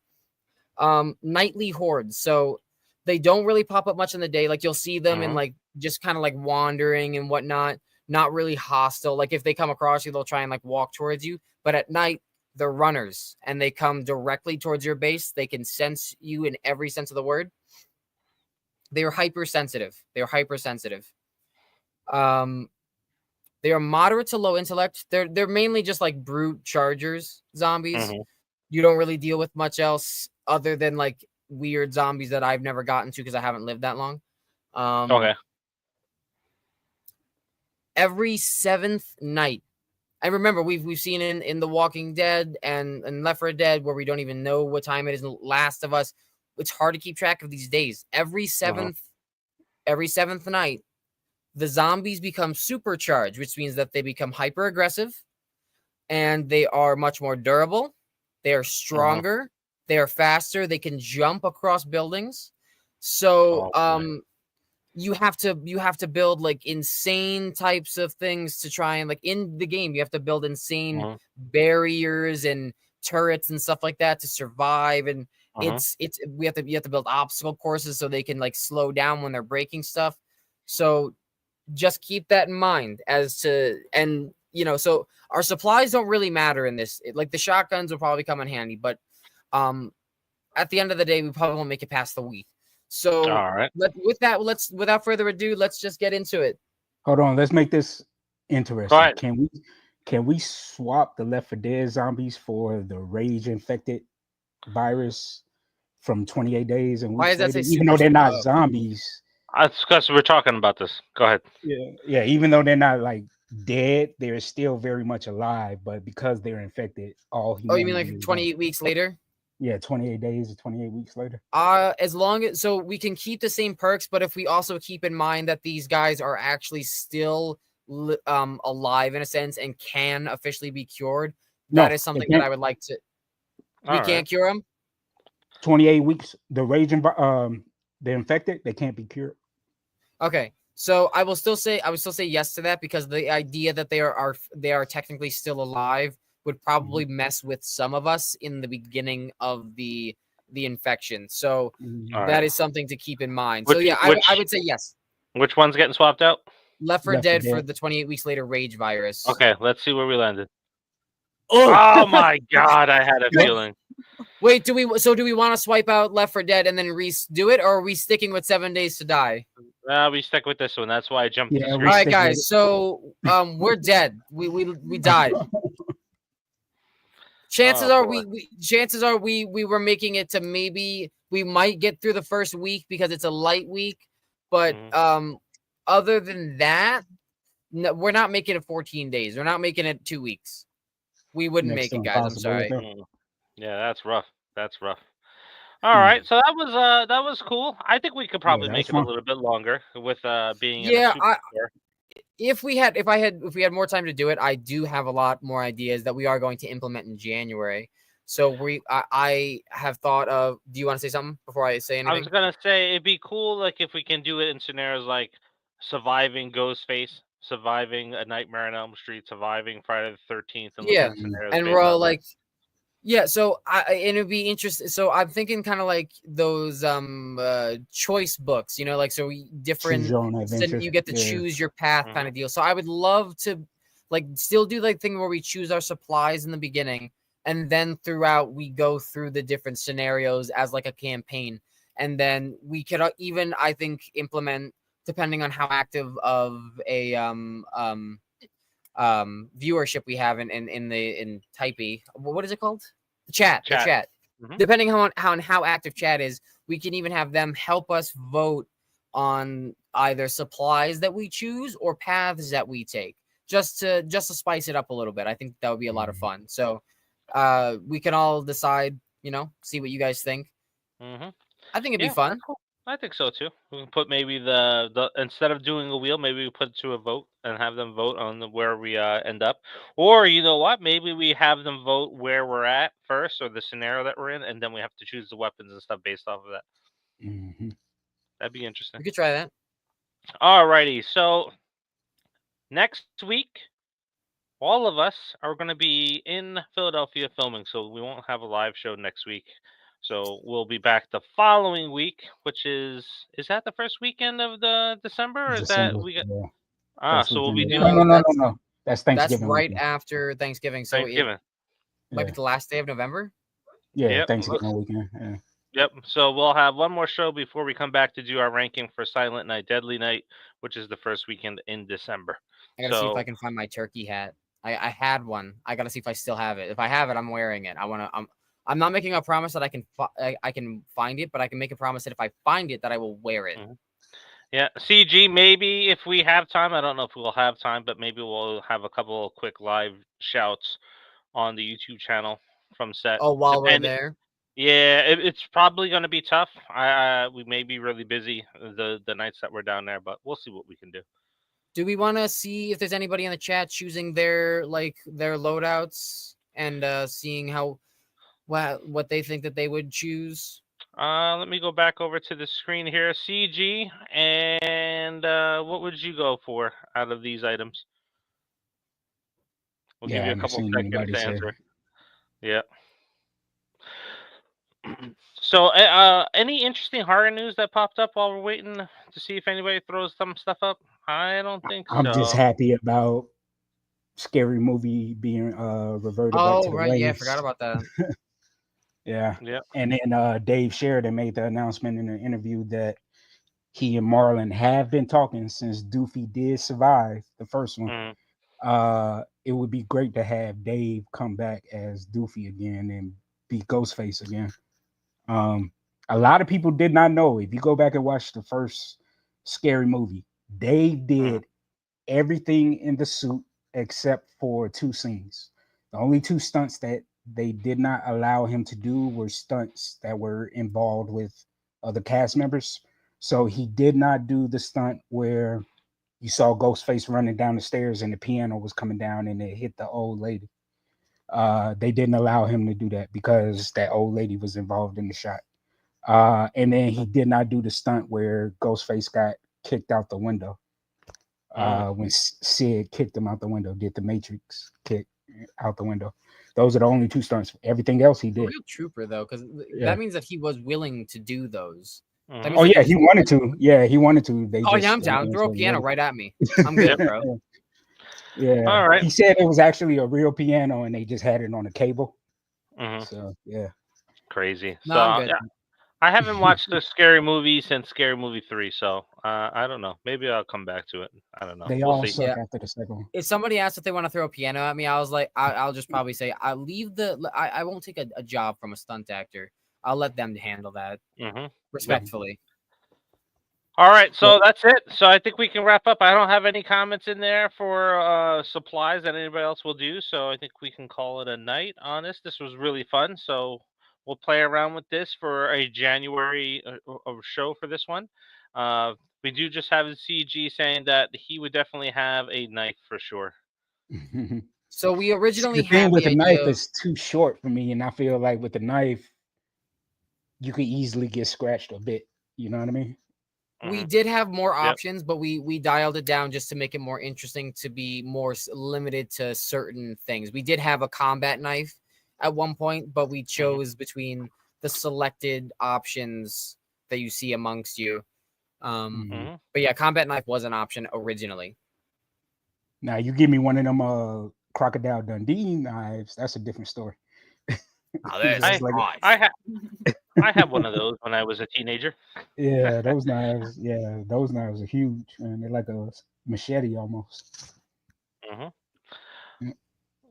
Nightly hordes. So they don't really pop up much in the day. Like, you'll see them in like just kind of like wandering and whatnot. Not really hostile. Like, if they come across you, they'll try and like walk towards you. But at night, they're runners and they come directly towards your base. They can sense you in every sense of the word. They are hypersensitive. They are moderate to low intellect. They're mainly just like brute chargers zombies. You don't really deal with much else other than like weird zombies that I've never gotten to because I haven't lived that long. Okay. Every 7th night, and remember we've seen in The Walking Dead and Left 4 Dead where we don't even know what time it is in Last of Us. It's hard to keep track of these days. Every seventh night, the zombies become supercharged, which means that they become hyper aggressive and they are much more durable. They are stronger. They are faster. They can jump across buildings. So you have to build like insane types of things to try and, like, in the game, you have to build insane barriers and turrets and stuff like that to survive. And you have to build obstacle courses so they can like slow down when they're breaking stuff. So just keep that in mind so our supplies don't really matter in this. Like, the shotguns will probably come in handy, but at the end of the day, we probably won't make it past the week. So all right. Without further ado, let's just get into it. Hold on, let's make this interesting. Go ahead. Can we swap the Left 4 Dead zombies for the rage infected virus from 28 days and why does that say even though they're not zombies? That's because we're talking about this. Go ahead. Yeah, even though they're not like dead, they're still very much alive, but because they're infected, all humanity. Oh, you mean like 28 weeks later? Yeah, 28 days or 28 weeks later. As long as, so we can keep the same perks, but if we also keep in mind that these guys are actually still alive in a sense and can officially be cured, that is something that I would like to. We can't cure them. 28 weeks. The raging, they're infected. They can't be cured. Okay, so I would still say yes to that, because the idea that they are technically still alive would probably mess with some of us in the beginning of the infection. So that is something to keep in mind. I would say yes. Which one's getting swapped out? Left 4 Dead for the 28 weeks later rage virus. Okay, let's see where we landed. Oh my god, I had a feeling. Wait, do we want to swipe out Left 4 Dead and then redo it, or are we sticking with 7 Days to Die? We stuck with this one. That's why I jumped. All right, guys. So we're dead. We died. Chances are we were making it to, maybe we might get through the first week because it's a light week, but other than that, no, we're not making it 14 days. We're not making it 2 weeks. We wouldn't make it, guys. I'm sorry. Yeah, that's rough. All right, so that was cool. I think we could probably make it a little bit longer with being in a superstore. If we had more time to do it, I do have a lot more ideas that we are going to implement in January. So I have thought of. Do you want to say something before I say anything? I was gonna say it'd be cool, like, if we can do it in scenarios like surviving Ghostface, surviving A Nightmare on Elm Street, surviving Friday the 13th, and we're all like. Yeah, so and it'd be interesting. So I'm thinking kind of like those choice books, like, so different. You get to choose your path, kind of deal. So I would love to, like, still do like thing where we choose our supplies in the beginning, and then throughout we go through the different scenarios as like a campaign, and then we could even, I think, implement, depending on how active of a viewership we have in Typey. What is it called? The chat. Depending on how active chat is, we can even have them help us vote on either supplies that we choose or paths that we take, just to spice it up a little bit. I think that would be a lot of fun. So we can all decide, see what you guys think. I think it'd be fun. I think so too. We can put maybe the instead of doing a wheel, maybe we put it to a vote and have them vote on where we end up. Or you know what? Maybe we have them vote where we're at first, or the scenario that we're in, and then we have to choose the weapons and stuff based off of that. Hmm. That'd be interesting. We could try that. Alrighty, so next week, all of us are going to be in Philadelphia filming, so we won't have a live show next week. So we'll be back the following week, which is that the first weekend of the December, or is that December. we get Yeah. ah? So we'll be No, doing no, no, no, that's no. That's that's Thanksgiving right weekend. after Thanksgiving, so it Thanksgiving. might be Yeah. the last day of November. Yeah, Yep. Thanksgiving weekend. Yeah. Yep. So we'll have one more show before we come back to do our ranking for Silent Night, Deadly Night, which is the first weekend in December. I gotta see if I So can find my turkey hat. I had one. I gotta see if I still have it. If I have it, I'm wearing it. I'm not making a promise that I can find it, but I can make a promise that if I find it, that I will wear it. Mhm. Yeah, CG, maybe if we have time, I don't know if we'll have time, but maybe we'll have a couple of quick live shouts on the YouTube channel from set. Oh, while we're Depending, there. yeah, it's probably going to be tough. We may be really busy the nights that we're down there, but we'll see what we can do. Do we want to see if there's anybody in the chat choosing their loadouts and seeing how what they think that they would choose? Let me go back over to the screen here, CG, and what would you go for out of these items? We'll Yeah, give I you a haven't couple seen seconds anybody to say. answer. Yeah. So, any interesting horror news that popped up while we're waiting to see if anybody throws some stuff up? I don't think I'm just so. happy about Scary Movie being reverted back to Oh, the right. Yeah, I forgot waves. about that. Yeah. Yeah. And then Dave Sheridan made the announcement in an interview that he and Marlon have been talking since Doofy did survive the first one. Mm. It would be great to have Dave come back as Doofy again and be Ghostface again. A lot of people did not know. If you go back and watch the first Scary Movie, Dave did everything in the suit except for two scenes. The only two stunts that they did not allow him to do were stunts that were involved with other cast members. So he did not do the stunt where you saw Ghostface running down the stairs and the piano was coming down and it hit the old lady. They didn't allow him to do that because that old lady was involved in the shot. And then he did not do the stunt where Ghostface got kicked out the window. When Sid kicked him out the window, did the Matrix kick out the window. Those are the only two stunts. Everything else he A did. real trooper though, because Yeah. that means that he was willing to do those. That means Oh that yeah, was he wanted to. Yeah, he wanted to. They Oh just yeah, I'm down. Throw a piano right at me. I'm good, bro. Yeah. All right. He said it was actually a real piano and they just had it on a cable. Mhm. So yeah. Crazy. No, So I'm good. yeah, I haven't watched the Scary Movie since Scary Movie 3, so I don't know. Maybe I'll come back to it. I don't know. They We'll all see. suck Yeah. after the second one. If somebody asked if they want to throw a piano at me, I was like, I'll just probably say I'll leave I won't take a job from a stunt actor. I'll let them handle that Mhm. respectfully. All right, so that's it. So I think we can wrap up. I don't have any comments in there for supplies that anybody else will do, so I think we can call it a night on this. This was really fun, so we'll play around with this for a January show for this one. We do just have CG saying that he would definitely have a knife for sure. So we originally The thing had with the the idea knife is too short for me, and I feel like with the knife, you could easily get scratched a bit. You know what I mean? we Mhm. did have more Yep. options, but we dialed it down just to make it more interesting, to be more limited to certain things. We did have a combat knife at one point, but we chose between the selected options that you see amongst you. Mhm. But yeah, combat knife was an option originally. Now you give me one of them Crocodile Dundee knives, that's a different story. Oh, It's that's just like I had one of those when I was a teenager. yeah, those knives are huge, man. They're like a machete almost. Mhm. Mm.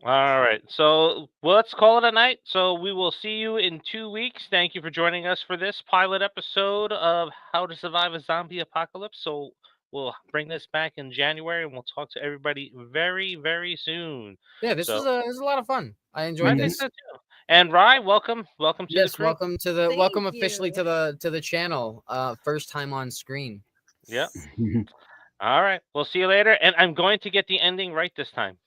All right. So let's call it a night. So we will see you in 2 weeks. Thank you for joining us for this pilot episode of How to Survive a Zombie Apocalypse. So we'll bring this back in January and we'll talk to everybody very, very soon. Yeah, this So was a lot of fun. I I enjoyed think this. so too. And Rye, welcome to the Yes, crew. welcome to the Thank welcome officially you. to the channel. First time on screen. Yeah. All right. We'll see you later. And I'm going to get the ending right this time.